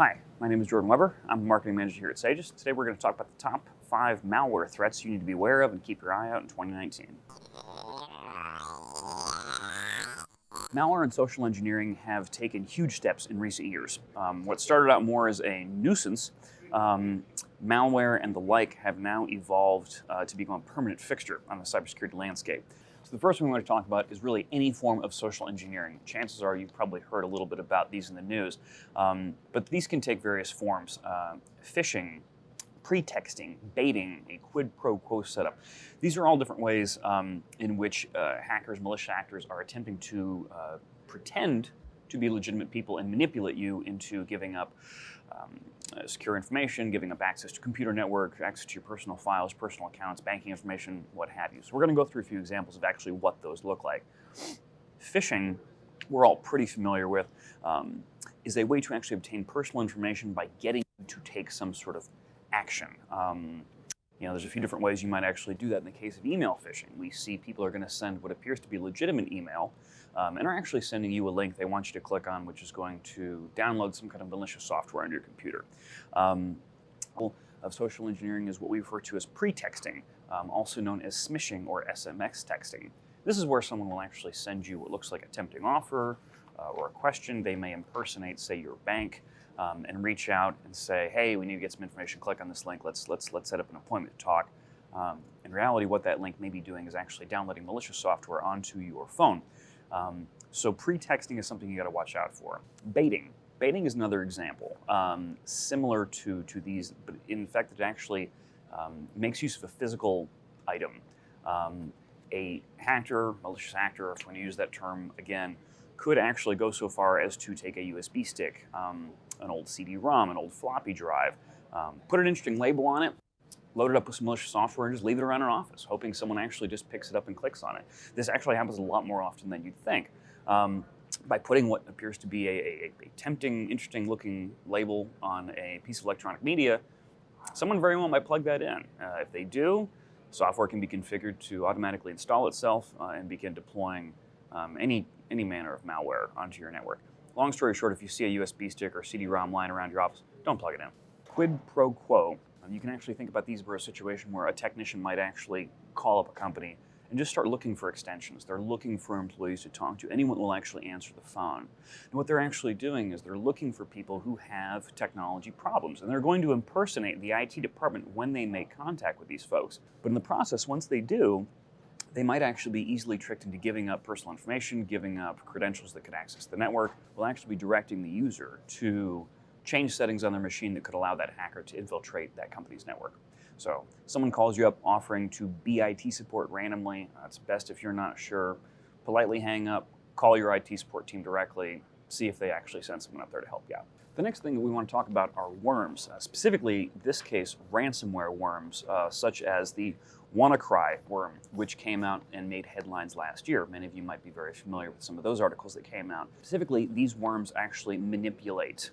Hi, my name is Jordan Weber. I'm a marketing manager here at Sagiss. Today we're going to talk about the top 5 malware threats you need to be aware of and keep your eye out in 2019. Malware and social engineering have taken huge steps in recent years. What started out more as a nuisance, malware and the like have now evolved to become a permanent fixture on the cybersecurity landscape. So the first one we want to talk about is really any form of social engineering. Chances are you've probably heard a little bit about these in the news, but these can take various forms. Phishing, pretexting, baiting, a quid pro quo setup. These are all different ways in which hackers, malicious actors are attempting to pretend to be legitimate people and manipulate you into giving up secure information, giving up access to computer network, access to your personal files, personal accounts, banking information, what have you. So we're going to go through a few examples of actually what those look like. Phishing, we're all pretty familiar with, is a way to actually obtain personal information by getting you to take some sort of action. There's a few different ways you might actually do that. In the case of email phishing, we see people are going to send what appears to be legitimate email and are actually sending you a link they want you to click on, which is going to download some kind of malicious software on your computer. Of social engineering is what we refer to as pretexting, also known as smishing or SMS texting. This is where someone will actually send you what looks like a tempting offer or a question. They may impersonate, say, your bank, and reach out and say, hey, we need to get some information, click on this link, let's set up an appointment to talk. In reality, what that link may be doing is actually downloading malicious software onto your phone. So pretexting is something you got to watch out for. Baiting. Baiting is another example, similar to these, but in fact it actually makes use of a physical item. A hacker, malicious actor, if we're going to use that term again, could actually go so far as to take a USB stick, an old CD-ROM, an old floppy drive, put an interesting label on it, load it up with some malicious software, and just leave it around an office, hoping someone actually just picks it up and clicks on it. This actually happens a lot more often than you'd think. By putting what appears to be a tempting, interesting-looking label on a piece of electronic media, someone very well might plug that in. If they do, software can be configured to automatically install itself and begin deploying any manner of malware onto your network. Long story short, if you see a USB stick or CD-ROM lying around your office, don't plug it in. Quid pro quo. You can actually think about these for a situation where a technician might actually call up a company and just start looking for extensions. They're looking for employees to talk to, anyone will actually answer the phone. And what they're actually doing is they're looking for people who have technology problems, and they're going to impersonate the IT department when they make contact with these folks. But in the process, once they do, they might actually be easily tricked into giving up personal information, giving up credentials that could access the network, will actually be directing the user to change settings on their machine that could allow that hacker to infiltrate that company's network. So someone calls you up offering to be IT support randomly. It's best if you're not sure. Politely hang up, call your IT support team directly, see if they actually send someone up there to help you out. The next thing that we want to talk about are worms, specifically, in this case, ransomware worms, such as the WannaCry worm, which came out and made headlines last year. Many of you might be very familiar with some of those articles that came out. Specifically, these worms actually manipulate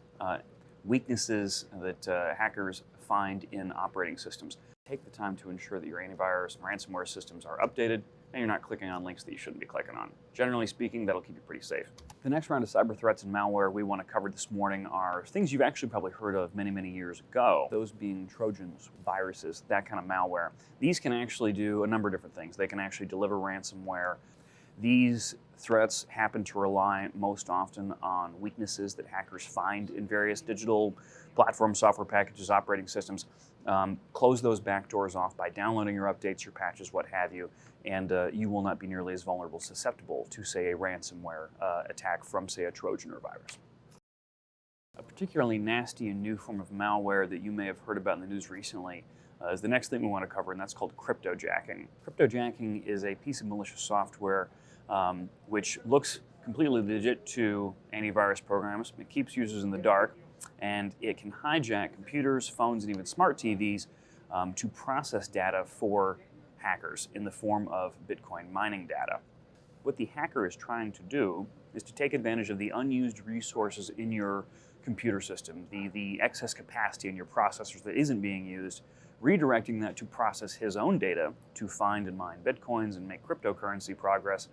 weaknesses that hackers find in operating systems. Take the time to ensure that your antivirus and ransomware systems are updated and you're not clicking on links that you shouldn't be clicking on. Generally speaking, that'll keep you pretty safe. The next round of cyber threats and malware we want to cover this morning are things you've actually probably heard of many, many years ago. Those being Trojans, viruses, that kind of malware. These can actually do a number of different things. They can actually deliver ransomware. These threats happen to rely most often on weaknesses that hackers find in various digital platforms, software packages, operating systems. Close those backdoors off by downloading your updates, your patches, what have you, and you will not be nearly as vulnerable, susceptible to, say, a ransomware attack from, say, a Trojan or virus. A particularly nasty and new form of malware that you may have heard about in the news recently is the next thing we want to cover, and that's called cryptojacking. Cryptojacking is a piece of malicious software which looks completely legit to antivirus programs. It keeps users in the dark, and it can hijack computers, phones, and even smart TVs to process data for hackers in the form of Bitcoin mining data. What the hacker is trying to do is to take advantage of the unused resources in your computer system, the excess capacity in your processors that isn't being used, redirecting that to process his own data to find and mine Bitcoins and make cryptocurrency progress,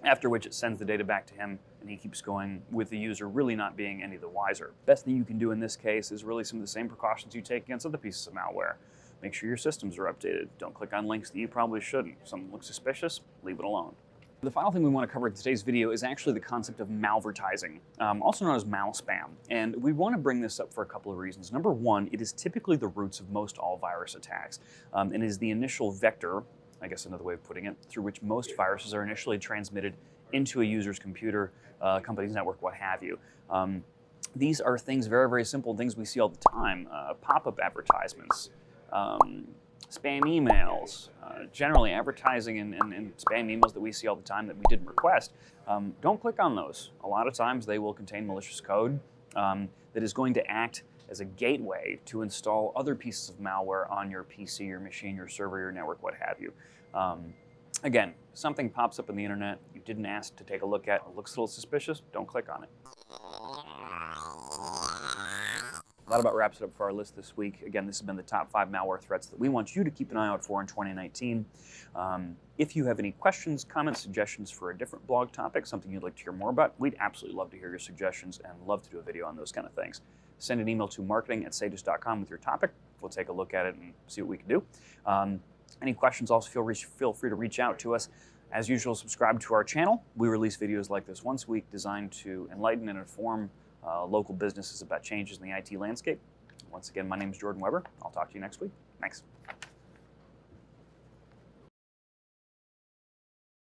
after which it sends the data back to him And he keeps going with the user really not being any the wiser. Best thing you can do in this case is really some of the same precautions you take against other pieces of malware. Make sure your systems are updated. Don't click on links that you probably shouldn't. If something looks suspicious, leave it alone. The final thing we want to cover in today's video is actually the concept of malvertising, also known as malspam. And we want to bring this up for a couple of reasons. Number one, it is typically the roots of most all virus attacks, and is the initial vector, I guess another way of putting it, through which most viruses are initially transmitted into a user's computer, company's network, what have you. These are things, very, very simple things we see all the time. Pop-up advertisements, spam emails, generally advertising and spam emails that we see all the time that we didn't request. Don't click on those. A lot of times they will contain malicious code that is going to act as a gateway to install other pieces of malware on your PC, your machine, your server, your network, what have you. Again, something pops up on the internet you didn't ask to take a look at, it looks a little suspicious, don't click on it. That about wraps it up for our list this week. Again, this has been the top 5 malware threats that we want you to keep an eye out for in 2019. If you have any questions, comments, suggestions for a different blog topic, something you'd like to hear more about, we'd absolutely love to hear your suggestions and love to do a video on those kind of things. Send an email to marketing@sagiss.com with your topic. We'll take a look at it and see what we can do. Any questions, also feel free to reach out to us. As usual, subscribe to our channel. We release videos like this once a week designed to enlighten and inform local businesses about changes in the IT landscape. Once again, my name is Jordan Weber. I'll talk to you next week. Thanks.